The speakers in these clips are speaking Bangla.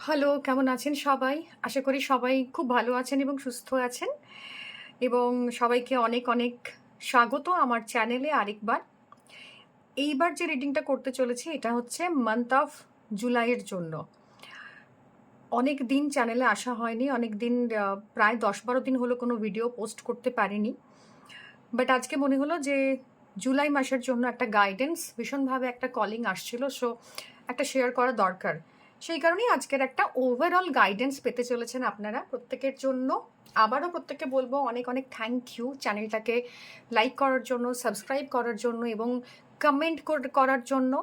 হ্যালো, কেমন আছেন সবাই? আশা করি সবাই খুব ভালো আছেন এবং সুস্থ আছেন এবং সবাইকে অনেক, অনেক স্বাগত আমার চ্যানেলে আরেকবার। এইবার যে রিডিংটা করতে চলেছি এটা হচ্ছে মান্থ অফ জুলাইয়ের জন্য। অনেক দিন চ্যানেলে আসা হয়নি। অনেক দিন প্রায় ১০-১২ দিন হলো কোনো ভিডিও পোস্ট করতে পারিনি। বাট আজকে মনে হলো যে জুলাই মাসের জন্য একটা গাইডেন্স ভীষণভাবে একটা কলিং আসছিল। সো একটা শেয়ার করা দরকার। সেই কারণেই আজকের একটা ওভারঅল গাইডেন্স পেতে চলেছেন আপনারা প্রত্যেকের জন্য। আবারও প্রত্যেককে বলবো অনেক, অনেক থ্যাংক ইউ চ্যানেলটাকে লাইক করার জন্য, সাবস্ক্রাইব করার জন্য এবং কমেন্ট করার জন্য।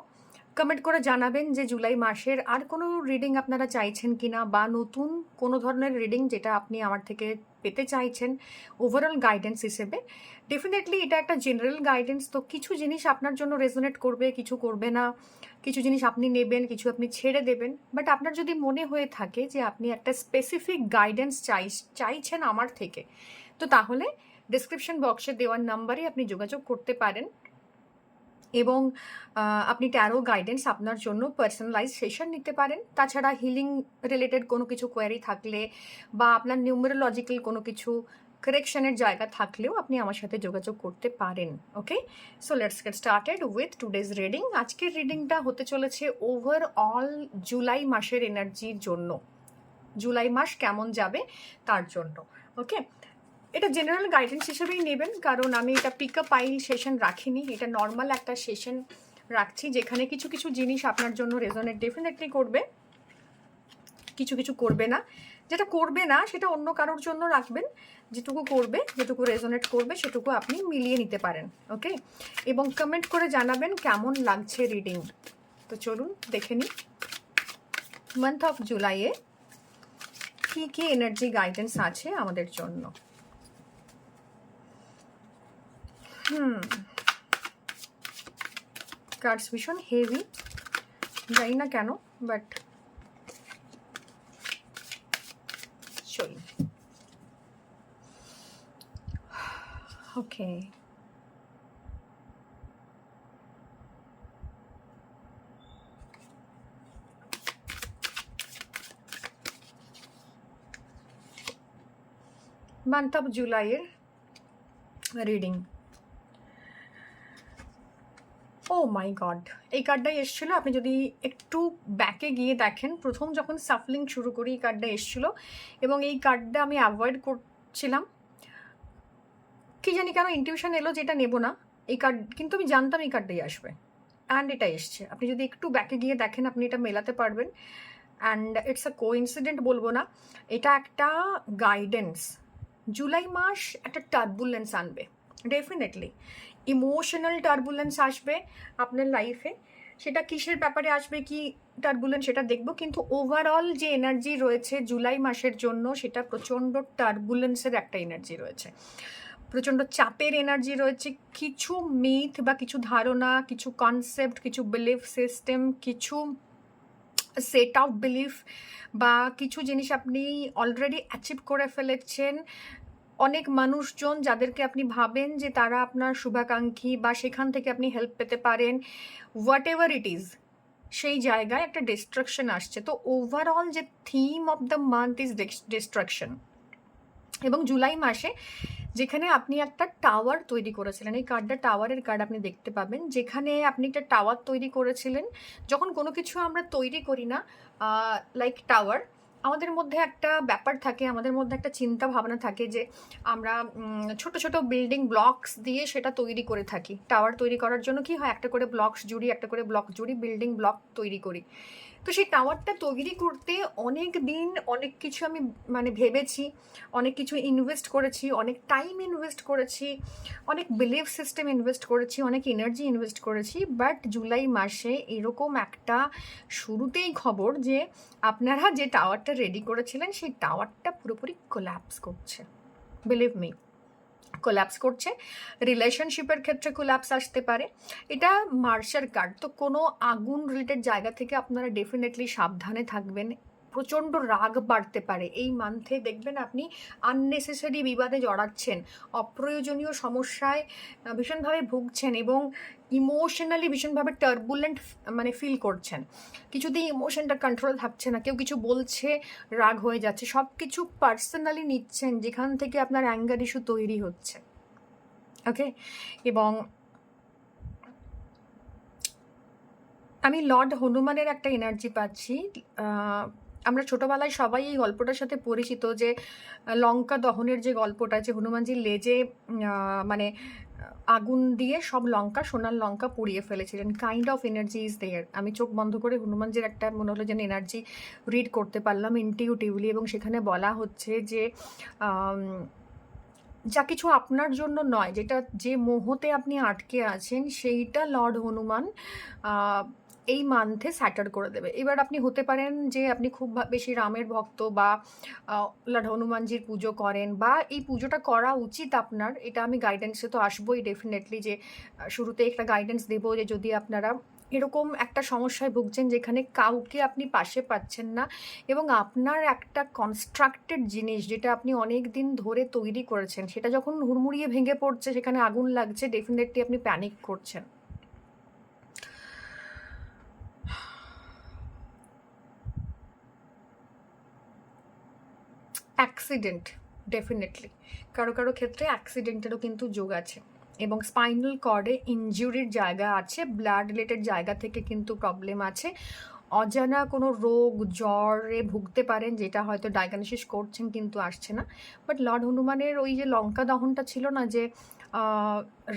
কমেন্ট করে জানাবেন যে জুলাই মাসের আর কোনো রিডিং আপনারা চাইছেন কিনা বা নতুন কোনো ধরনের রিডিং যেটা আপনি আমার থেকে পেতে চাইছেন ওভারঅল গাইডেন্স হিসেবে। ডেফিনেটলি এটা একটা জেনারেল গাইডেন্স, তো কিছু জিনিস আপনার জন্য রেজোনেট করবে, কিছু করবে না। কিছু জিনিস আপনি নেবেন, কিছু আপনি ছেড়ে দেবেন। বাট আপনার যদি মনে হয়ে থাকে যে আপনি একটা স্পেসিফিক গাইডেন্স চাইছেন আমার থেকে, তো তাহলে ডিসক্রিপশন বক্সে দেওয়ার নাম্বারে আপনি যোগাযোগ করতে পারেন এবং আপনি ট্যারো গাইডেন্স আপনার জন্য পার্সোনালাইজ সেশন নিতে পারেন। তাছাড়া হিলিং রিলেটেড কোনো কিছু কোয়ারি থাকলে বা আপনার নিউমেরোলজিক্যাল কোনো কিছু কারেকশনের জায়গা থাকলেও আপনি আমার সাথে যোগাযোগ করতে পারেন। Okay, so let's get started with today's reading. আজকের রিডিংটা হতে চলেছে ওভারঅল জুলাই মাসের এনার্জির জন্য। জুলাই মাস কেমন যাবে তার জন্য। ওকে, এটা জেনারেল গাইডেন্স হিসেবেই নেবেন, কারণ আমি এটা পিক আপ আইল সেশন রাখিনি, এটা নর্মাল একটা সেশন রাখছি যেখানে কিছু কিছু জিনিস আপনার জন্য রেজোনেট ডেফিনেটলি করবে, কিছু কিছু করবে না। যেটা করবে না সেটা অন্য কারোর জন্য রাখবেন, যেটুকু করবে, যেটুকু রেজোনেট করবে সেটুকু আপনি মিলিয়ে নিতে পারেন। ওকে, এবং কমেন্ট করে জানাবেন কেমন লাগছে রিডিং। তো চলুন দেখে নিই মান্থ অফ জুলাইয়ে কী কী এনার্জি গাইডেন্স আছে আমাদের জন্য। কার্ডস ভীষণ হেভি, জানি না কেন, বাট চলুন। ওকে, মান্থ অফ জুলাইয়ের রিডিং। ও মাই গড, এই কার্ডটাই এসেছিলো। আপনি যদি একটু ব্যাকে গিয়ে দেখেন, প্রথম যখন সাফলিং শুরু করি এই কার্ডটা এসেছিলো এবং এই কার্ডটা আমি অ্যাভয়েড করছিলাম। কি জানি কেন ইনটিউশন এলো যে এটা নেবো না এই কার্ড, কিন্তু আমি জানতাম এই কার্ডটাই আসবে অ্যান্ড এটা এসছে। আপনি যদি একটু ব্যাকে গিয়ে দেখেন আপনি এটা মেলাতে পারবেন। অ্যান্ড ইটস আ কোইন্সিডেন্ট বলবো না, এটা একটা গাইডেন্স। জুলাই মাস একটা টার্বুলেন্স আনবে ডেফিনেটলি, ইমোশনাল টার্বুলেন্স আসবে আপনার লাইফে। সেটা কিসের ব্যাপারে আসবে, কি টার্বুলেন্স সেটা দেখবো, কিন্তু ওভারঅল যে এনার্জি রয়েছে জুলাই মাসের জন্য সেটা প্রচণ্ড টার্বুলেন্সের একটা এনার্জি রয়েছে, প্রচণ্ড চাপের এনার্জি রয়েছে। কিছু মিথ বা কিছু ধারণা, কিছু কনসেপ্ট, কিছু বিলিফ সিস্টেম, কিছু সেট অফ বিলিফ বা কিছু জিনিস আপনি অলরেডি অ্যাচিভ করে ফেলেছেন। অনেক মানুষজন যাদেরকে আপনি ভাবেন যে তারা আপনার শুভাকাঙ্ক্ষী বা সেখান থেকে আপনি হেল্প পেতে পারেন, হোয়াট এভার ইট ইজ, সেই জায়গায় একটা ডিস্ট্রাকশন আসছে। তো ওভারঅল যে theme of the month is destruction. এবং জুলাই মাসে যেখানে আপনি একটা টাওয়ার তৈরি করেছিলেন, এই কার্ডটা টাওয়ারের কার্ড আপনি দেখতে পাবেন, যেখানে আপনি একটা টাওয়ার তৈরি করেছিলেন। যখন কোনো কিছু আমরা তৈরি করি না, লাইক টাওয়ার, আমাদের মধ্যে একটা ব্যাপার থাকে, আমাদের মধ্যে একটা চিন্তা ভাবনা থাকে যে আমরা ছোট ছোট বিল্ডিং ব্লকস দিয়ে সেটা তৈরি করে থাকি। টাওয়ার তৈরি করার জন্য কি হয়, একটা করে ব্লকস জুড়ি, একটা করে ব্লক জুড়ি, বিল্ডিং ব্লক তৈরি করি। তো সেই টাওয়ারটা তৈরি করতে অনেক দিন অনেক কিছু আমি ভেবেছি, অনেক কিছু ইনভেস্ট করেছি, অনেক টাইম ইনভেস্ট করেছি, অনেক বিলিভ সিস্টেম ইনভেস্ট করেছি, অনেক এনার্জি ইনভেস্ট করেছি। বাট জুলাই মাসে এরকম একটা শুরুতেই খবর যে আপনারা যে টাওয়ারটা রেডি করেছিলেন সেই টাওয়ারটা পুরোপুরি কোল্যাপস করছে। বিলিভ মি, কোল্যাপস করছে। রিলেশনশিপের ক্ষেত্রে কোল্যাপস আসতে পারে। এটা মার্সের কার্ড, তো কোনো আগুন রিলেটেড জায়গা থেকে আপনারা ডেফিনেটলি সাবধানে থাকবেন। প্রচণ্ড রাগ বাড়তে পারে এই মান্থে। দেখবেন আপনি আননেসেসারি বিবাদে জড়াচ্ছেন, অপ্রয়োজনীয় সমস্যায় ভীষণভাবে ভুগছেন এবং ইমোশনালি ভীষণভাবে টার্বুলেন্ট মানে ফিল করছেন। কিছুতেই ইমোশনটা কন্ট্রোল থাকছে না, কেউ কিছু বলছে রাগ হয়ে যাচ্ছে, সব কিছু পার্সোনালি নিচ্ছেন, যেখান থেকে আপনার অ্যাঙ্গার ইস্যু তৈরি হচ্ছে। ওকে, এবং আমি লর্ড হনুমানের একটা এনার্জি পাচ্ছি। আমরা ছোটবেলায় সবাই এই গল্পটার সাথে পরিচিত, যে লঙ্কা দহনের যে গল্পটা, যে হনুমানজির লেজে মানে আগুন দিয়ে সব লঙ্কা, সোনার লঙ্কা পুড়িয়ে ফেলেছিলেন। Kind of energy is there. আমি চোখ বন্ধ করে হনুমানজির একটা মনে হলো যেন এনার্জি রিড করতে পারলাম ইনটিউটিভলি, এবং সেখানে বলা হচ্ছে যে যা কিছু আপনার জন্য নয়, যেটা যে মোহতে আপনি আটকে আছেন, সেইটা লর্ড হনুমান এই মান্থে স্যাটার করে দেবে। এবার আপনি হতে পারেন যে আপনি খুব বেশি রামের ভক্ত, বা লর্ড হনুমানজির পুজো করেন, বা এই পুজোটা করা উচিত আপনার। এটা আমি গাইডেন্সে তো আসবোই ডেফিনেটলি, যে শুরুতে একটা গাইডেন্স দেবো যে যদি আপনারা এরকম একটা সমস্যায় ভুগছেন যেখানে কাউকে আপনি পাশে পাচ্ছেন না, এবং আপনার একটা কনস্ট্রাক্টেড জিনিস যেটা আপনি অনেক দিন ধরে তৈরি করেছেন, সেটা যখন হুড়মুড়িয়ে ভেঙে পড়ছে, সেখানে আগুন লাগছে, ডেফিনেটলি আপনি প্যানিক করছেন। অ্যাক্সিডেন্ট, ডেফিনেটলি কারো কারো ক্ষেত্রে অ্যাক্সিডেন্টেরও কিন্তু যোগ আছে, এবং স্পাইনাল কর্ডে ইনজুরির জায়গা আছে, ব্লাড রিলেটেড জায়গা থেকে কিন্তু প্রবলেম আছে। অজানা কোনো রোগ জ্বরে ভুগতে পারেন, যেটা হয়তো ডায়াগনোসিস করছেন কিন্তু আসছে না। বাট লর্ড হনুমানের ওই যে লঙ্কা দহনটা ছিল না, যে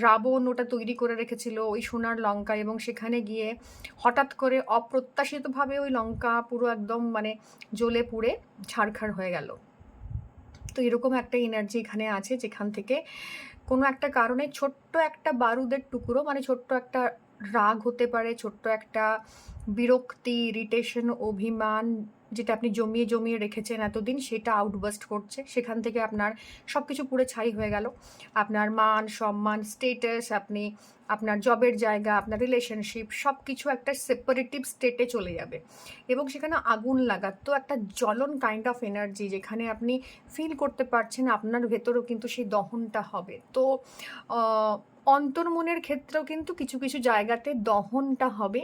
রাবণ ওটা তৈরি করে রেখেছিল ওই সোনার লঙ্কা, এবং সেখানে গিয়ে হঠাৎ করে অপ্রত্যাশিতভাবে ওই লঙ্কা পুরো একদম মানে জ্বলে পুড়ে ছারখার হয়ে গেল। তো এরকম একটা এনার্জি এখানে আছে, যেখান থেকে কোনো একটা কারণে ছোট্ট একটা বারুদের টুকরো, মানে ছোট্ট একটা রাগ হতে পারে, ছোট্ট একটা বিরক্তি, ইরিটেশন, অভিমান, যেটা আপনি জমিয়ে জমিয়ে রেখেছেন এতদিন, সেটা আউটবাস্ট করছে। সেখান থেকে আপনার সব কিছু পুরো ছাই হয়ে গেল। আপনার মান সম্মান, স্টেটাস, আপনি আপনার জবের জায়গা, আপনার রিলেশনশিপ, সব কিছু একটা সেপারেটিভ স্টেটে চলে যাবে, এবং সেখানে আগুন লাগার তো একটা জ্বলন কাইন্ড অফ এনার্জি, যেখানে আপনি ফিল করতে পারছেন আপনার ভেতরেও কিন্তু সেই দহনটা হবে। তো অন্তর্মনের ক্ষেত্রেও কিন্তু কিছু কিছু জায়গাতে দহনটা হবে,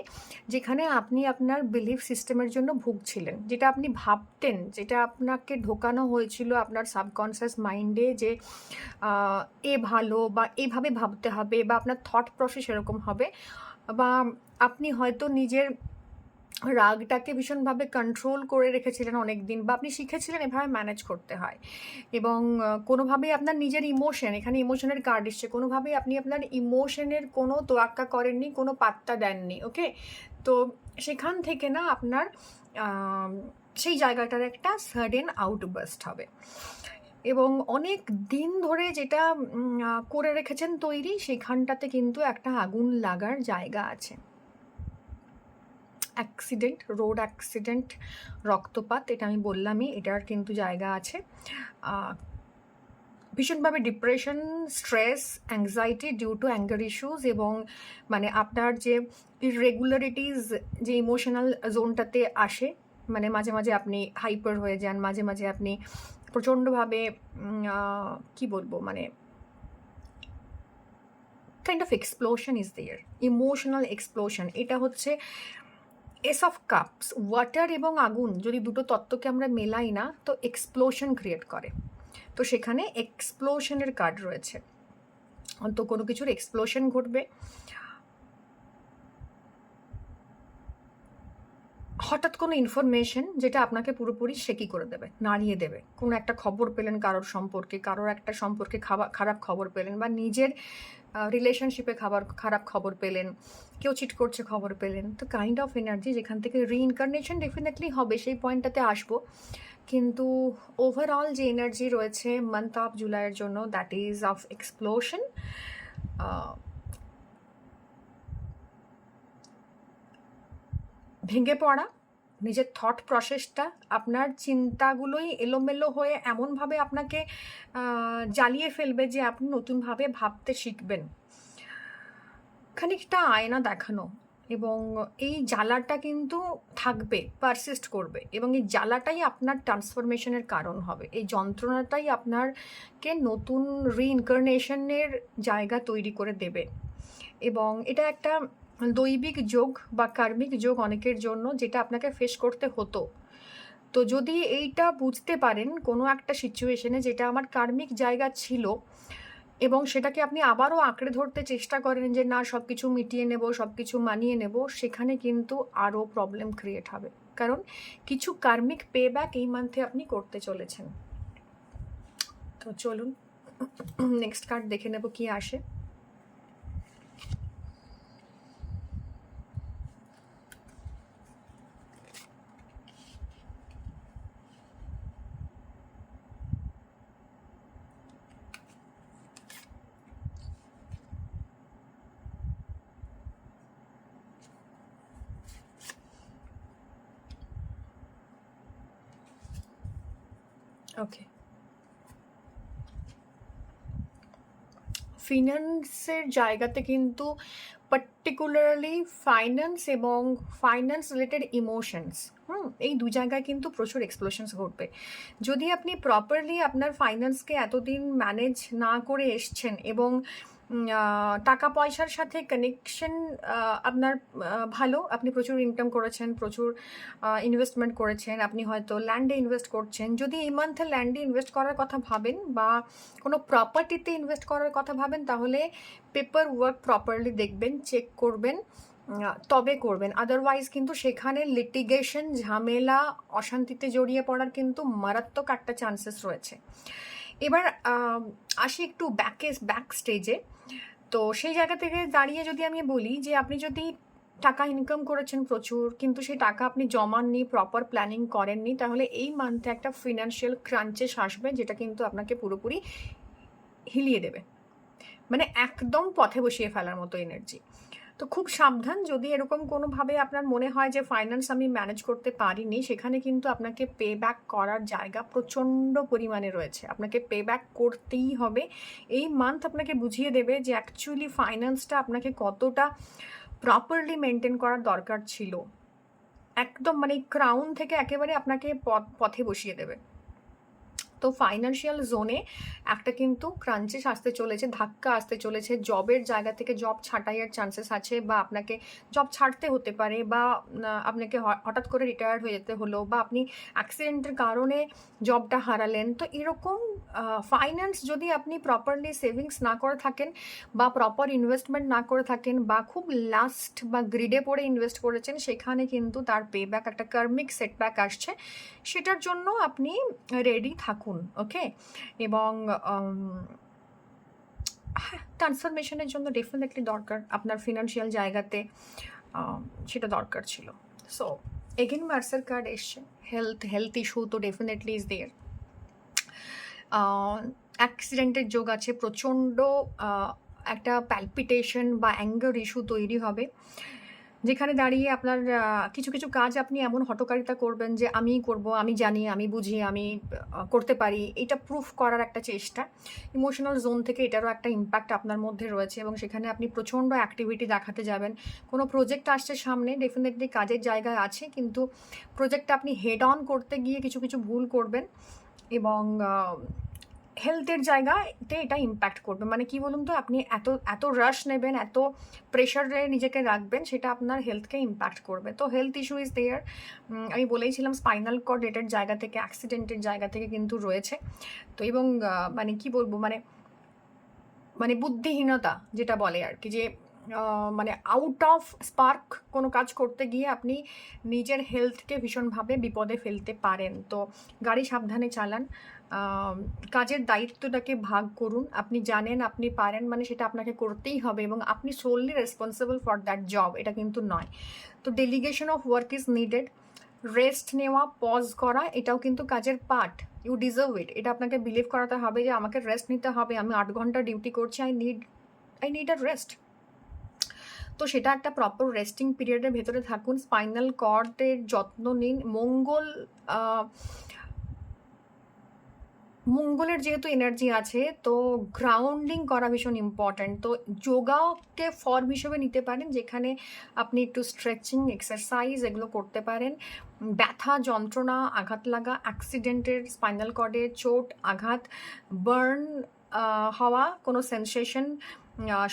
যেখানে আপনি আপনার বিলিফ সিস্টেমের জন্য ভুগছিলেন, যেটা আপনি ভাবতেন, যেটা আপনাকে ঢোকানো হয়েছিল আপনার সাবকনসিয়াস মাইন্ডে, যে এ ভালো, বা এভাবে ভাবতে হবে, বা আপনার থট প্রসেস এরকম হবে, বা আপনি হয়তো নিজের রাগটাকে ভীষণভাবে কন্ট্রোল করে রেখেছিলেন অনেক দিন, বা আপনি শিখেছিলেন এভাবে ম্যানেজ করতে হয়, এবং কোনোভাবেই আপনার নিজের ইমোশন, এখানে ইমোশনের কার্ড এসছে, কোনোভাবেই আপনি আপনার ইমোশনের কোনো তোয়াক্কা করেননি, কোনো পাত্তা দেননি। ওকে, তো সেখান থেকে না আপনার সেই জায়গাটার একটা সাডেন আউটবাস্ট হবে, এবং অনেক দিন ধরে যেটা করে রেখেছেন তৈরি, সেখানটাতে কিন্তু একটা আগুন লাগার জায়গা আছে। অ্যাক্সিডেন্ট, রোড অ্যাক্সিডেন্ট, রক্তপাত, এটা আমি বললামই, এটার কিন্তু জায়গা আছে। ভীষণভাবে depression, stress, anxiety due to anger issues, এবং মানে আপনার যে ইররেগুলারিটিস যে ইমোশনাল জোনটাতে আসে, মানে মাঝে মাঝে আপনি হাইপার হয়ে যান, মাঝে মাঝে আপনি প্রচণ্ডভাবে কি বলবো, মানে kind of explosion is there, emotional explosion. এটা হচ্ছে এস অফ কাপস। ওয়াটার এবং আগুন যদি দুটো তত্ত্বকে আমরা মেলাই না, তো এক্সপ্লোশন ক্রিয়েট করে। তো সেখানে এক্সপ্লোশনের কার্ড রয়েছে, তো কোনো কিছুর এক্সপ্লোশন ঘটবে, হঠাৎ কোনো ইনফরমেশন যেটা আপনাকে পুরোপুরি শেকি করে দেবে, নাড়িয়ে দেবে। কোনো একটা খবর পেলেন কারোর সম্পর্কে, কারোর একটা সম্পর্কে খারাপ খবর পেলেন, বা নিজের রিলেশনশিপে খারাপ খবর পেলেন, কেউ চিট করছে খবর পেলেন। তো কাইন্ড অফ এনার্জি যেখান থেকে রিইনকার্নেশন ডেফিনেটলি হবে, সেই পয়েন্টটাতে আসবো। কিন্তু ওভারঅল যে এনার্জি রয়েছে মান্থ অফ জুলাইয়ের জন্য, দ্যাট ইজ অফ এক্সপ্লোশন, ভেঙে পড়া, নিজের থট প্রসেসটা, আপনার চিন্তাগুলোই এলোমেলো হয়ে এমনভাবে আপনাকে জ্বালিয়ে ফেলবে যে আপনি নতুনভাবে ভাবতে শিখবেন। খানিকটা আয়না দেখানো, এবং এই জ্বালাটা কিন্তু থাকবে, পারসিস্ট করবে, এবং এই জ্বালাটাই আপনার ট্রান্সফরমেশনের কারণ হবে। এই যন্ত্রণাটাই আপনারকে নতুন রিইনকার্নেশনের জায়গা তৈরি করে দেবে। এবং এটা একটা দৈবিক যোগ বা কার্মিক যোগ অনেকের জন্য, যেটা আপনাকে ফেস করতে হতো। তো যদি এইটা বুঝতে পারেন কোনো একটা সিচুয়েশনে যেটা আমার কার্মিক জায়গা ছিল, এবং সেটাকে আপনি আবারও আঁকড়ে ধরতে চেষ্টা করেন যে না সব কিছু মিটিয়ে নেব, সব কিছু মানিয়ে নেব, সেখানে কিন্তু আরও প্রবলেম ক্রিয়েট হবে। কারণ কিছু কার্মিক পে ব্যাক এই মান্থে আপনি করতে চলেছেন। তো চলুন নেক্সট কার্ড দেখে নেব কি আসে। ওকে, ফিনান্সের জায়গাতে কিন্তু পার্টিকুলারলি ফাইন্যান্স এবং ফাইন্যান্স রিলেটেড ইমোশনস, এই দু জায়গায় কিন্তু প্রচুর এক্সপ্লোশনস ঘটবে। যদি আপনি প্রপারলি আপনার ফাইন্যান্সকে এতদিন ম্যানেজ না করে এসছেন এবং টাকা পয়সার সাথে কানেকশন আপনার ভালো, আপনি প্রচুর ইনকাম করেছেন, প্রচুর ইনভেস্টমেন্ট করেছেন, আপনি হয়তো ল্যান্ডে ইনভেস্ট করছেন, যদি এই মান্থে ল্যান্ডে ইনভেস্ট করার কথা ভাবেন বা কোনো প্রপার্টিতে ইনভেস্ট করার কথা ভাবেন, তাহলে পেপার ওয়ার্ক প্রপারলি দেখবেন, চেক করবেন, তবে করবেন। আদারওয়াইজ কিন্তু সেখানে লিটিগেশন, ঝামেলা, অশান্তিতে জড়িয়ে পড়ার কিন্তু মারাত্মক একটা চান্সেস রয়েছে। এবার আসি একটু ব্যাক স্টেজে। তো সেই জায়গা থেকে দাঁড়িয়ে যদি আমি বলি যে আপনি যদি টাকা ইনকাম করেছেন প্রচুর, কিন্তু সেই টাকা আপনি জমাননি, প্রপার প্ল্যানিং করেননি, তাহলে এই মান্থে একটা ফিনান্সিয়াল ক্রাঞ্চেস আসবে, যেটা কিন্তু আপনাকে পুরোপুরি হিলিয়ে দেবে, মানে একদম পথে বসিয়ে ফেলার মতো এনার্জি। তো খুব সাবধান, যদি এরকম কোনোভাবে আপনার মনে হয় যে ফাইন্যান্স আমি ম্যানেজ করতে পারিনি, সেখানে কিন্তু আপনাকে পে ব্যাক করার জায়গা প্রচণ্ড পরিমাণে রয়েছে, আপনাকে পে ব্যাক করতেই হবে। এই মান্থ আপনাকে বুঝিয়ে দেবে যে অ্যাকচুয়ালি ফাইন্যান্সটা আপনাকে কতটা প্রপারলি মেনটেন করার দরকার ছিল। একদম মানে ক্রাউন থেকে একেবারে আপনাকে পথে বসিয়ে দেবে। তো ফাইন্যান্সিয়াল জোনে একটা কিন্তু ক্রাঞ্চেস আসতে চলেছে, ধাক্কা আসতে চলেছে, জবের জায়গা থেকে জব ছাঁটাইয়ের চান্সেস আছে, বা আপনাকে জব ছাড়তে হতে পারে, বা আপনাকে হঠাৎ করে রিটায়ার্ড হয়ে যেতে হলো, বা আপনি অ্যাক্সিডেন্টের কারণে জবটা হারালেন। তো এরকম ফাইন্যান্স যদি আপনি প্রপারলি সেভিংস না করে থাকেন, বা প্রপার ইনভেস্টমেন্ট না করে থাকেন, বা খুব লাস্ট বা গ্রিডে পড়ে ইনভেস্ট করেছেন, সেখানে কিন্তু তার পে ব্যাক, একটা কার্মিক সেটব্যাক আসছে, সেটার জন্য আপনি রেডি থাকুন। ওকে, এবং হ্যাঁ, ট্রান্সফরমেশনের জন্য ডেফিনেটলি দরকার আপনার ফিনান্সিয়াল জায়গাতে, সেটা দরকার ছিল। সো এগেন মার্সার কার্ড এসছে, হেলথ ইস্যু তো ডেফিনেটলি ইজ দেয়ার। অ্যাক্সিডেন্টের যোগ আছে, প্রচণ্ড একটা প্যালপিটেশন বা অ্যাঙ্গার ইস্যু তৈরি হবে, যেখানে দাঁড়িয়ে আপনার কিছু কিছু কাজ আপনি এমন হঠকারিতা করবেন যে আমিই করব, আমি জানি, আমি বুঝি, আমি করতে পারি, এটা প্রুফ করার একটা চেষ্টা। ইমোশনাল জোন থেকে এটারও একটা ইম্প্যাক্ট আপনার মধ্যে রয়েছে, এবং সেখানে আপনি প্রচণ্ড অ্যাক্টিভিটি দেখাতে যাবেন। কোনো প্রজেক্ট আসছে সামনে, ডেফিনেটলি কাজের জায়গায় আছে, কিন্তু প্রজেক্টটা আপনি হেড অন করতে গিয়ে কিছু কিছু ভুল করবেন, এবং হেলথের জায়গাতে এটা ইম্প্যাক্ট করবে। মানে কি বলুন তো, আপনি এত এত রাশ নেবেন, এত প্রেশারে নিজেকে রাখবেন, সেটা আপনার হেলথকে ইম্প্যাক্ট করবে। তো হেলথ ইস্যু ইজ দেয়ার। আমি বলেইছিলাম স্পাইনাল কর্ড রিলেটেড জায়গা থেকে, অ্যাক্সিডেন্টের জায়গা থেকে কিন্তু রয়েছে। তো এবং মানে কি বলবো, মানে মানে বুদ্ধিহীনতা যেটা বলে আর কি, যে মানে আউট অফ স্পার্ক কোনো কাজ করতে গিয়ে আপনি নিজের হেলথকে ভীষণভাবে বিপদে ফেলতে পারেন। তো গাড়ি সাবধানে চালান, কাজের দায়িত্বটাকে ভাগ করুন, আপনি জানেন, আপনি পারেন, মানে সেটা আপনাকে করতেই হবে, এবং আপনি solely responsible for that job, এটা কিন্তু নয়। তো delegation of work is needed, rest নেওয়া, পজ করা, এটাও কিন্তু কাজের পার্ট। ইউ ডিজার্ভ ইট, এটা আপনাকে বিলিভ করাতে হবে যে আমাকে রেস্ট নিতে হবে, আমি 8 ঘন্টা ডিউটি করছি, আই নিড আ রেস্ট। তো সেটা একটা প্রপার রেস্টিং পিরিয়ডের ভেতরে থাকুন, স্পাইনাল কর্ডের যত্ন নিন, মঙ্গল মঙ্গলের যেহেতু এনার্জি আছে, তো গ্রাউন্ডিং করা ভীষণ ইম্পর্ট্যান্ট। তো যোগাকে ফর্ম হিসেবে নিতে পারেন, যেখানে আপনি একটু স্ট্রেচিং, এক্সারসাইজ এগুলো করতে পারেন। ব্যথা, যন্ত্রণা, আঘাত লাগা, অ্যাক্সিডেন্টের, স্পাইনাল কর্ডে চোট, আঘাত, বার্ন হওয়া, কোনো সেন্সেশন,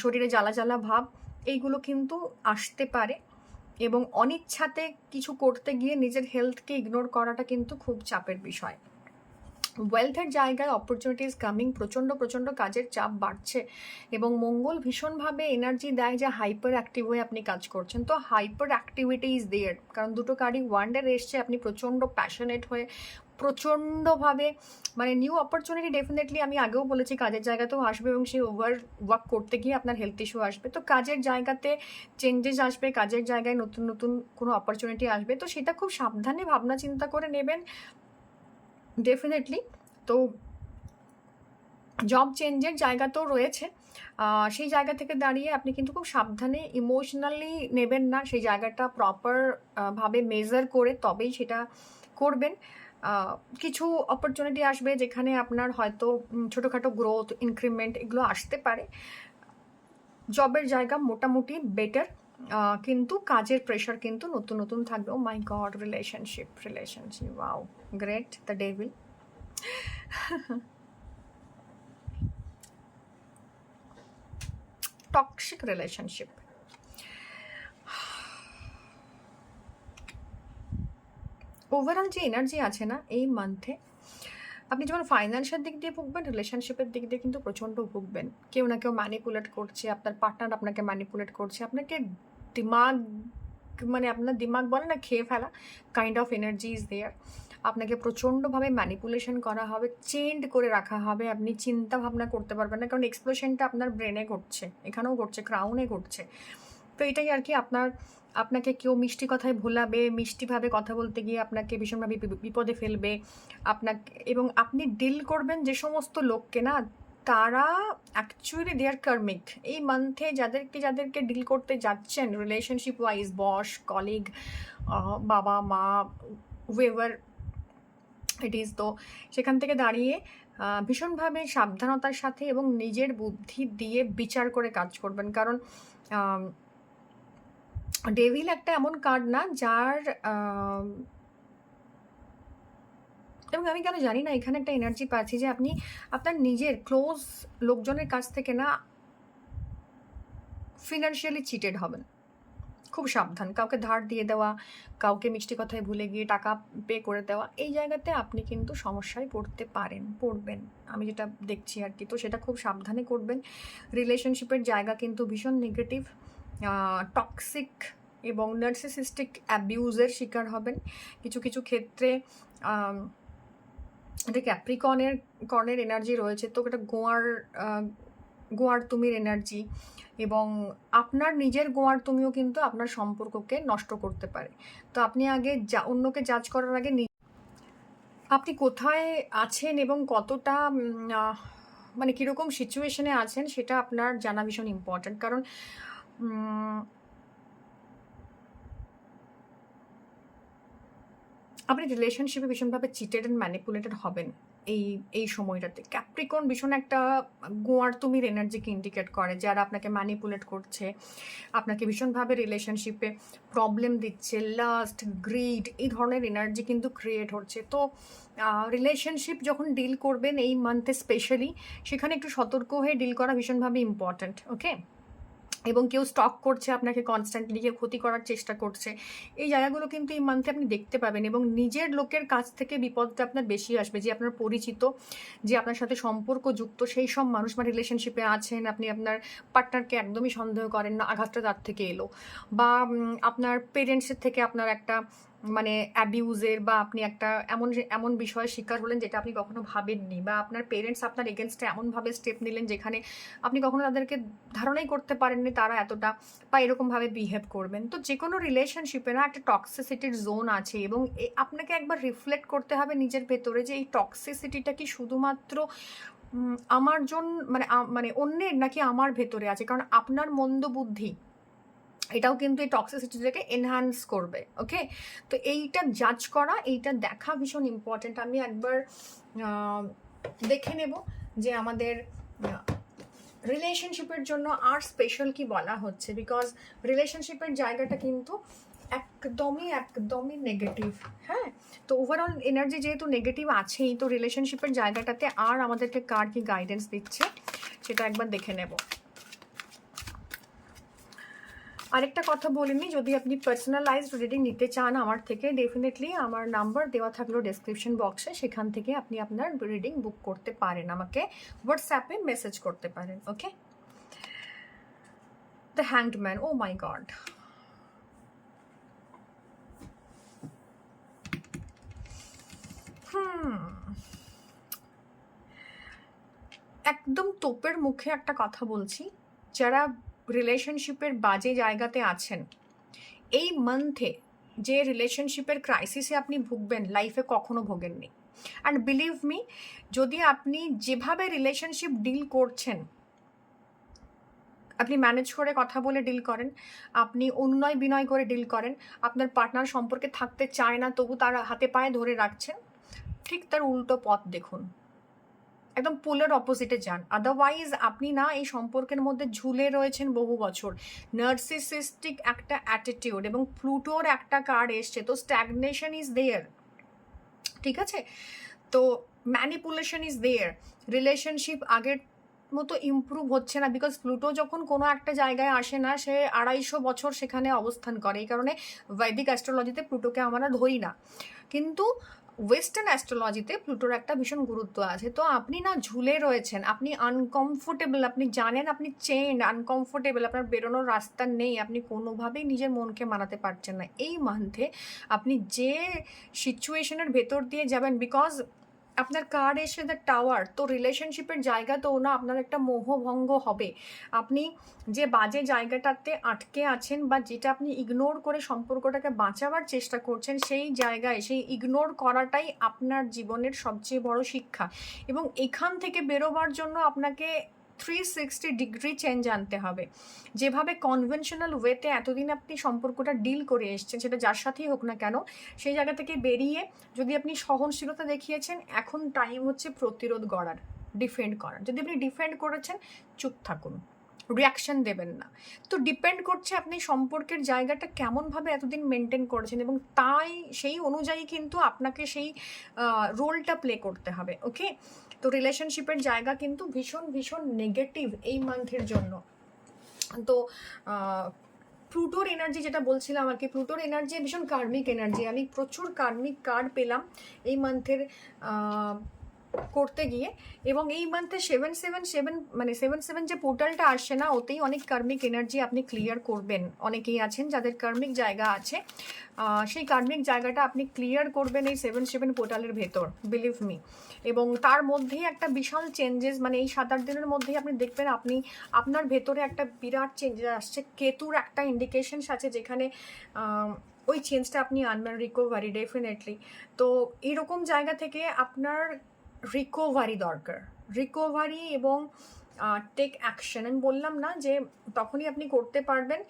শরীরে জ্বালা জ্বালা ভাব, এইগুলো কিন্তু আসতে পারে। এবং অনিচ্ছাতে কিছু করতে গিয়ে নিজের হেলথকে ইগনোর করাটা কিন্তু খুব চাপের বিষয়। ওয়েলথের জায়গায় অপরচুনিটিস কামিং, প্রচণ্ড প্রচণ্ড কাজের চাপ বাড়ছে এবং মঙ্গল ভীষণভাবে এনার্জি দেয় যে হাইপার অ্যাক্টিভ হয়ে আপনি কাজ করছেন। তো হাইপার অ্যাক্টিভিটি ইজ দেয়ার, কারণ দুটো কার্ডই ওয়ান্ডার এসছে। আপনি প্রচণ্ড প্যাশনেট হয়ে প্রচণ্ডভাবে, মানে নিউ অপরচুনিটি ডেফিনেটলি আমি আগেও বলেছি কাজের জায়গাতেও আসবে, এবং সেই ওভার ওয়ার্ক করতে গিয়ে আপনার হেলথ ইস্যু আসবে। তো কাজের জায়গাতে চেঞ্জেস আসবে, কাজের জায়গায় নতুন নতুন কোনো অপরচুনিটি আসবে, তো সেটা খুব সাবধানে ভাবনা চিন্তা করে নেবেন ডেফিনেটলি। তো জব চেঞ্জের জায়গা তো রয়েছে, সেই জায়গা থেকে দাঁড়িয়ে আপনি কিন্তু খুব সাবধানে, ইমোশনালি নেবেন না, সেই জায়গাটা প্রপার ভাবে মেজার করে তবেই সেটা করবেন। কিছু অপরচুনিটি আসবে যেখানে আপনার হয়তো ছোটোখাটো গ্রোথ, ইনক্রিমেন্ট এগুলো আসতে পারে। জবের জায়গা মোটামুটি বেটার, কিন্তু কাজের প্রেশার কিন্তু নতুন নতুন থাকবে। Oh my God, relationship, wow, great, the Devil. Toxic relationship, overall যে এনার্জি আছে না এই মান্থে, আপনি যেমন ফাইন্যান্সিয়াল দিক দিয়ে ভুগবেন, রিলেশনশিপের দিক দিয়ে কিন্তু প্রচণ্ড ভুগবেন। কেউ না কেউ ম্যানিপুলেট করছে, আপনার পার্টনার আপনাকে ম্যানিপুলেট করছে, আপনাকে দিমাগ, মানে আপনার দিমাগ বলে না, খেয়ে ফেলা kind of energy is there. আপনাকে প্রচণ্ডভাবে ম্যানিপুলেশন করা হবে, চেন্ড করে রাখা হবে, আপনি চিন্তা ভাবনা করতে পারবেন না, কারণ এক্সপ্লোশনটা আপনার ব্রেনে ঘটছে, এখানেও ঘটছে, ক্রাউনে ঘটছে। তো এটাই আর কি, আপনাকে কেউ মিষ্টি কথায় ভোলাবে, মিষ্টিভাবে কথা বলতে গিয়ে আপনাকে ভীষণভাবে বিপদে ফেলবে আপনাকে, এবং আপনি ডিল করবেন যে সমস্ত লোককে না, তারা অ্যাকচুয়ালি দেয়ার কার্মিক। এই মান্থে যাদেরকে ডিল করতে যাচ্ছেন রিলেশনশিপ ওয়াইজ, বস, কলিগ, বাবা মা, হুয়েভার ইট ইজ, তো সেখান থেকে দাঁড়িয়ে ভীষণভাবে সাবধানতার সাথে এবং নিজের বুদ্ধি দিয়ে বিচার করে কাজ করবেন, কারণ ডেভিল একটা এমন কার্ড না যার, এবং আমি কেন জানি না এখানে একটা এনার্জি পাচ্ছি যে আপনি আপনার নিজের ক্লোজ লোকজনের কাছ থেকে না ফিনান্সিয়ালি চিটেড হবেন। খুব সাবধান, কাউকে ধার দিয়ে দেওয়া, কাউকে মিষ্টি কথায় ভুলে গিয়ে টাকা পে করে দেওয়া, এই জায়গাতে আপনি কিন্তু সমস্যায় পড়বেন, আমি যেটা দেখছি আর কি। তো সেটা খুব সাবধানে করবেন। রিলেশনশিপের জায়গা কিন্তু ভীষণ নেগেটিভ, টক্সিক এবং নার্সিসিস্টিক অ্যাবিউজের শিকার হবেন কিছু কিছু ক্ষেত্রে। এটা কর্নের এনার্জি রয়েছে, তো এটা গোয়ার তুমির এনার্জি, এবং আপনার নিজের গোয়ার তুমিও কিন্তু আপনার সম্পর্ককে নষ্ট করতে পারে। তো আপনি আগে অন্যকে জাজ করার আগে আপনি কোথায় আছেন এবং কতটা মানে কীরকম সিচুয়েশনে আছেন সেটা আপনার জানা ভীষণ ইম্পর্ট্যান্ট, কারণ আপনি রিলেশনশিপে ভীষণভাবে চিটেড অ্যান্ড ম্যানিপুলেটেড হবেন এই সময়টাতে। ক্যাপ্রিকর্ন ভীষণ একটা গোয়ার তুমির এনার্জিকে ইন্ডিকেট করে, যারা আপনাকে ম্যানিপুলেট করছে, আপনাকে ভীষণভাবে রিলেশনশিপে প্রবলেম দিচ্ছে, লাস্ট, গ্রিড, এই ধরনের এনার্জি কিন্তু ক্রিয়েট হচ্ছে। তো রিলেশনশিপ যখন ডিল করবেন এই মান্থে স্পেশালি, সেখানে একটু সতর্ক হয়ে ডিল করা ভীষণভাবে ইম্পর্ট্যান্ট, ওকে। এবং কেউ স্টক করছে আপনাকে, কনস্ট্যান্টলি কেউ ক্ষতি করার চেষ্টা করছে, এই জায়গাগুলো কিন্তু এই মান্থে আপনি দেখতে পাবেন। এবং নিজের লোকের কাছ থেকে বিপদটা আপনার বেশি আসবে, যে আপনার পরিচিত, যে আপনার সাথে সম্পর্কযুক্ত সেই সব মানুষ, বা রিলেশনশিপে আছেন, আপনি আপনার পার্টনারকে একদমই সন্দেহ করেন না, আঘাতটা তার থেকে এলো, বা আপনার পেরেন্টসের থেকে আপনার একটা মানে অ্যাবিউজের, বা আপনি একটা এমন বিষয়ের শিকার হলেন যেটা আপনি কখনো ভাবেননি, বা আপনার পেরেন্টস আপনার এগেনস্টে এমনভাবে স্টেপ নিলেন যেখানে আপনি কখনো তাদেরকে ধারণাই করতে পারেননি তারা এতটা বা এরকমভাবে বিহেভ করবেন। তো যে কোনো রিলেশনশিপে না একটা টক্সিসিটির জোন আছে, এবং আপনাকে একবার রিফ্লেক্ট করতে হবে নিজের ভেতরে যে এই টক্সিসিটিটা কি শুধুমাত্র আমার মানে অন্যের, নাকি আমার ভেতরে আছে, কারণ আপনার মন্দ বুদ্ধি এটাও কিন্তু এই টক্সিসিটিটাকে এনহ্যান্স করবে, ওকে। তো এইটা জাজ করা, এইটা দেখা ভীষণ ইম্পর্টেন্ট। আমি একবার দেখে নেব যে আমাদের রিলেশনশিপের জন্য আর স্পেশাল কি বলা হচ্ছে, বিকজ রিলেশনশিপের জায়গাটা কিন্তু একদমই নেগেটিভ। হ্যাঁ, তো ওভারঅল এনার্জি যেহেতু নেগেটিভ আছেই, তো রিলেশনশিপের জায়গাটাতে আর আমাদেরকে কার কি গাইডেন্স দিচ্ছে সেটা একবার দেখে নেব। আরেকটা কথা বলিনি, যদি আপনি পার্সোনালাইজড রিডিং নিতে চান আমার থেকে, ডেফিনেটলি আমার নাম্বার দেওয়া থাকলো ডেসক্রিপশন বক্সে, সেখান থেকে আপনি আপনার রিডিং বুক করতে পারেন, আমাকে হোয়াটসঅ্যাপে মেসেজ করতে পারেন। Okay, the Hanged Man, oh my God, একদম তোপের মুখে একটা কথা বলছি, যারা রিলেশনশিপের বাজে জায়গাতে আছেন, এই মান্থে যে রিলেশনশিপের ক্রাইসিসে আপনি ভুগবেন, লাইফে কখনো ভোগেননি। অ্যান্ড বিলিভ মি, যদি আপনি যেভাবে রিলেশনশিপ ডিল করছেন, আপনি ম্যানেজ করে কথা বলে ডিল করেন, আপনি অনুনয় বিনয় করে ডিল করেন, আপনার পার্টনার সম্পর্কে থাকতে চায় না তবু তার হাতে পায়ে ধরে রাখছেন, ঠিক তার উল্টো পথ দেখুন, একদম পোলার অপোজিটে যান। আদারওয়াইজ আপনি না এই সম্পর্কের মধ্যে ঝুলে রয়েছেন বহু বছর, নার্সিসিস্টিক একটা অ্যাটিটিউড, এবং প্লুটোর একটা কার্ড এসছে, তো স্ট্যাগনেশন ইজ দেয়ার, ঠিক আছে, তো ম্যানিপুলেশন ইজ দেয়ার, রিলেশনশিপ আগের মতো ইমপ্রুভ হচ্ছে না, বিকজ প্লুটো যখন কোনো একটা জায়গায় আসে না, সে 250 বছর সেখানে অবস্থান করে, এই কারণে বৈদিক অ্যাস্ট্রোলজিতে প্লুটোকে আমরা ধরি না, কিন্তু ওয়েস্টার্ন অ্যাস্ট্রোলজিতে প্লুটোর একটা ভীষণ গুরুত্ব আছে। তো আপনি না ঝুলে রয়েছেন, আপনি আনকমফোর্টেবল, আপনি জানেন আপনি চেইন আনকমফোর্টেবল, আপনার বেরোনোর রাস্তা নেই, আপনি কোনোভাবেই নিজের মনকে মানাতে পারছেন না। এই মান্থে আপনি যে সিচুয়েশনের ভেতর দিয়ে যাবেন, বিকজ আপনার কার্ড এসে দ্য টাওয়ার, তো রিলেশনশিপের জায়গাতেও না আপনার একটা মোহভঙ্গ হবে। আপনি যে বাজে জায়গাটাতে আটকে আছেন, বা যেটা আপনি ইগনোর করে সম্পর্কটাকে বাঁচাবার চেষ্টা করছেন, সেই জায়গায় সেই ইগনোর করাটাই আপনার জীবনের সবচেয়ে বড় শিক্ষা, এবং এখান থেকে বেরোবার জন্য আপনাকে 360 ডিগ্রি চেঞ্জ আনতে হবে। যেভাবে কনভেনশনাল ওয়েতে এতদিন আপনি সম্পর্কটা ডিল করে এসছেন, সেটা যার সাথেই হোক না কেন, সেই জায়গা থেকে বেরিয়ে যদি আপনি সহনশীলতা দেখিয়েছেন, এখন টাইম হচ্ছে প্রতিরোধ গড়ার, ডিফেন্ড করার। যদি আপনি ডিফেন্ড করেছেন, চুপ থাকুন, রিয়াকশন দেবেন না। তো ডিপেন্ড করছে আপনি সম্পর্কের জায়গাটা কেমনভাবে এতদিন মেনটেন করেছেন, এবং তাই সেই অনুযায়ী কিন্তু আপনাকে সেই রোলটা প্লে করতে হবে। ওকে, তো রিলেশনশিপের জায়গা কিন্তু ভীষণ ভীষণ নেগেটিভ এই মান্থের জন্য। তো প্লুটোর এনার্জি যেটা বলছিলাম আর কি, প্লুটোর এনার্জি ভীষণ কার্মিক এনার্জি, আমি প্রচুর কার্মিক কার্ড পেলাম এই মান্থের করতে গিয়ে, এবং এই মান্থে 777 মানে 77 যে পোর্টালটা আসছে না, ওতেই অনেক কার্মিক এনার্জি আপনি ক্লিয়ার করবেন। অনেকেই আছেন যাদের কার্মিক জায়গা আছে, সেই কার্মিক জায়গাটা আপনি ক্লিয়ার করবেন এই 77 পোর্টালের ভেতর, বিলিভ মি। এবং তার মধ্যেই একটা বিশাল চেঞ্জেস, মানে এই 7-8 দিনের মধ্যেই আপনি দেখবেন আপনি আপনার ভেতরে একটা বিরাট চেঞ্জেস আসছে। কেতুর একটা ইন্ডিকেশনস আছে যেখানে ওই চেঞ্জটা আপনি আনবেন, রিকভারি ডেফিনেটলি। তো এরকম জায়গা থেকে আপনার রিকভারি দরকার, রিকভারি এবং টেক অ্যাকশন। আমি বললাম না যে তখনই আপনি করতে পারবেন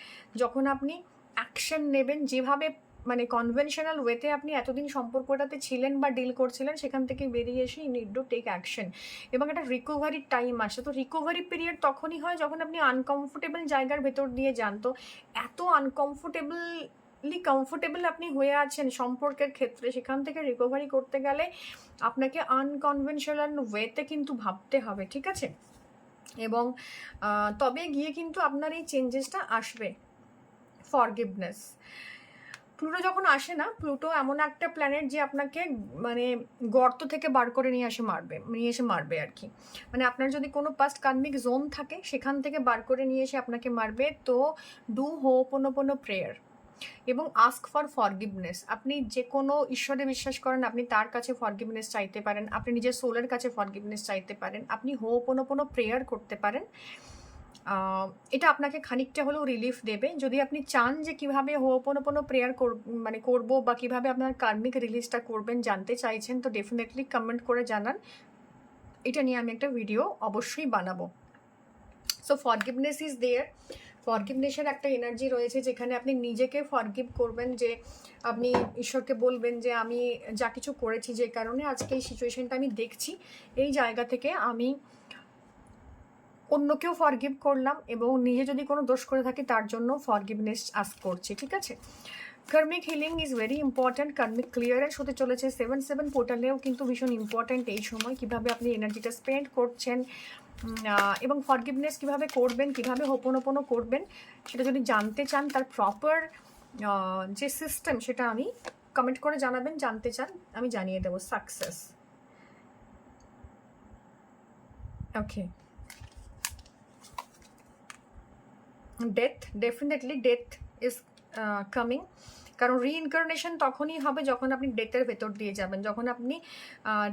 যখন আপনি অ্যাকশন নেবেন, যেভাবে মানে কনভেনশনাল ওয়েতে আপনি এতদিন সম্পর্কটাতে ছিলেন বা ডিল করছিলেন, সেখান থেকে বেরিয়ে এসে you need to take action, এবং একটা রিকভারির টাইম আসে। তো রিকভারি পিরিয়ড তখনই হয় যখন আপনি আনকমফোর্টেবল জায়গার ভেতর দিয়ে যান। তো এত কমফোর্টেবল আপনি হয়ে আছেন সম্পর্কের ক্ষেত্রে, সেখান থেকে রিকভারি করতে গেলে আপনাকে আনকনভেনশনাল ওয়েতে কিন্তু ভাবতে হবে, ঠিক আছে, এবং তবে গিয়ে কিন্তু আপনার এই চেঞ্জেসটা আসবে। ফরগিভনেস, প্লুটো যখন আসে না, প্লুটো এমন একটা প্ল্যানেট যে আপনাকে মানে গর্ত থেকে বার করে নিয়ে এসে মারবে আর কি। মানে আপনার যদি কোনো পাস্ট কার্মিক জোন থাকে, সেখান থেকে বার করে নিয়ে এসে আপনাকে মারবে। তো ডু হোপোনোপোনো প্রেয়ার এবং আস্ক ফর ফরগিভনেস। আপনি যে কোনো ঈশ্বরে বিশ্বাস করেন, আপনি তার কাছে ফরগিভনেস চাইতে পারেন, আপনি নিজের সোলের কাছে ফরগিভনেস চাইতে পারেন, আপনি হোপোনোপোনো প্রেয়ার করতে পারেন। এটা আপনাকে খানিকটা হলেও রিলিফ দেবে। যদি আপনি চান যে কীভাবে হোপোনোপোনো প্রেয়ার মানে করবো, বা কীভাবে আপনার কার্মিক রিলিজটা করবেন জানতে চাইছেন, তো ডেফিনেটলি কমেন্ট করে জানান, এটা নিয়ে আমি একটা ভিডিও অবশ্যই বানাবো। সো ফরগিভনেস ইজ দেয়ার, ফরগিভনেসের একটা এনার্জি রয়েছে, যেখানে আপনি নিজেকে ফরগিভ করবেন, যে আপনি ঈশ্বরকে বলবেন যে আমি যা কিছু করেছি, যে কারণে আজকে এই সিচুয়েশনটা আমি দেখছি, এই জায়গা থেকে আমি অন্যকেও ফরগিভ করলাম, এবং নিজে যদি কোনো দোষ করে থাকি তার জন্য ফরগিভনেস আস্ক করছি, ঠিক আছে? Karmic healing is very important. Karmic clearance হতে চলেছে 7/7 পোর্টালেও কিন্তু ভীষণ ইম্পর্ট্যান্ট এই সময়, কীভাবে আপনি এনার্জিটা স্পেন্ড করছেন এবং ফরগিভনেস কীভাবে করবেন, কীভাবে হোপোনোপোনো করবেন, সেটা যদি জানতে চান, তার প্রপার যে সিস্টেম, সেটা আমি কমেন্ট করে জানাবেন, জানতে চান আমি জানিয়ে দেবো। Success, okay. Death, definitely death is coming, কারণ রিইনকার্নেশন তখনই হবে যখন আপনি ডেথের ভেতর দিয়ে যাবেন, যখন আপনি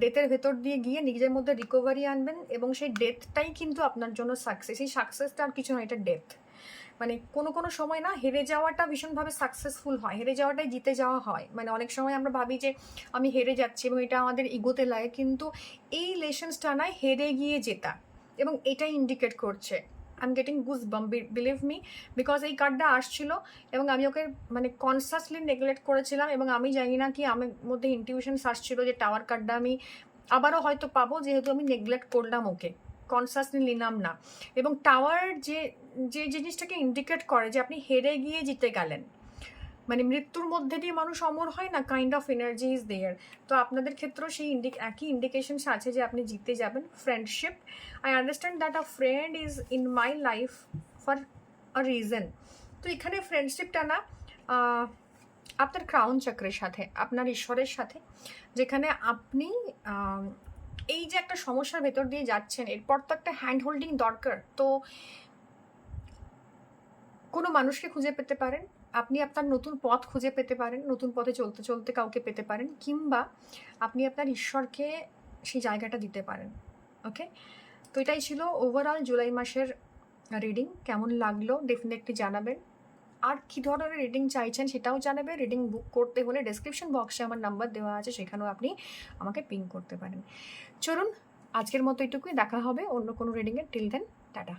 ডেথের ভেতর দিয়ে গিয়ে নিজের মধ্যে রিকভারি আনবেন, এবং সেই ডেথটাই কিন্তু আপনার জন্য সাকসেস। এই সাকসেসটা আর কিছু না, এটা ডেথ। মানে কোনো কোনো সময় না হেরে যাওয়াটা ভীষণভাবে সাকসেসফুল হয়, হেরে যাওয়াটাই জিতে যাওয়া হয়। মানে অনেক সময় আমরা ভাবি যে আমি হেরে যাচ্ছি, এবং এটা আমাদের ইগোতে লাগে, কিন্তু এই লেসন্সটা না হেরে গিয়ে জেতা, এবং এটাই ইন্ডিকেট করছে। আই এম গেটিং গুজ বাম, বিলিভ মি, বিকজ এই কার্ডটা আসছিল এবং আমি ওকে মানে কনসাসলি নেগলেক্ট করেছিলাম, এবং আমি জানি না কি আমার মধ্যে ইনটিউশনস আসছিল যে টাওয়ার কার্ডটা আমি আবারও হয়তো পাবো, যেহেতু আমি নেগলেক্ট করলাম ওকে, কনসাসলি নিলাম না। এবং টাওয়ার যে যে জিনিসটাকে ইন্ডিকেট করে যে আপনি হেরে গিয়ে জিতে গেলেন, মানে মৃত্যুর মধ্যে দিয়ে মানুষ অমর হয় না, kind of energy is there. তো আপনাদের ক্ষেত্রেও সেই একই ইন্ডিকেশনস আছে যে আপনি জিতে যাবেন। Friendship, I understand that a friend is in my life for a reason. তো এখানে ফ্রেন্ডশিপটা না আপনার ক্রাউন চক্রের সাথে, আপনার ঈশ্বরের সাথে, যেখানে আপনি এই যে একটা সমস্যার ভেতর দিয়ে যাচ্ছেন, এরপর তো একটা হ্যান্ড হোল্ডিং দরকার। তো কোনো মানুষকে খুঁজে পেতে পারেন, আপনি আপনার নতুন পথ খুঁজে পেতে পারেন, নতুন পথে চলতে চলতে কাউকে পেতে পারেন, কিংবা আপনি আপনার ঈশ্বরকে সেই জায়গাটা দিতে পারেন। ওকে, তো এটাই ছিল ওভারঅল জুলাই মাসের রিডিং। কেমন লাগলো ডেফিনেটলি জানাবেন, আর কী ধরনের রিডিং চাইছেন সেটাও জানাবে। রিডিং বুক করতে হলে ডেসক্রিপশন বক্সে আমার নাম্বার দেওয়া আছে, সেখানেও আপনি আমাকে পিং করতে পারেন। চলুন আজকের মতো এটুকুই, দেখা হবে অন্য কোনো রিডিংয়ে। Till then, tata.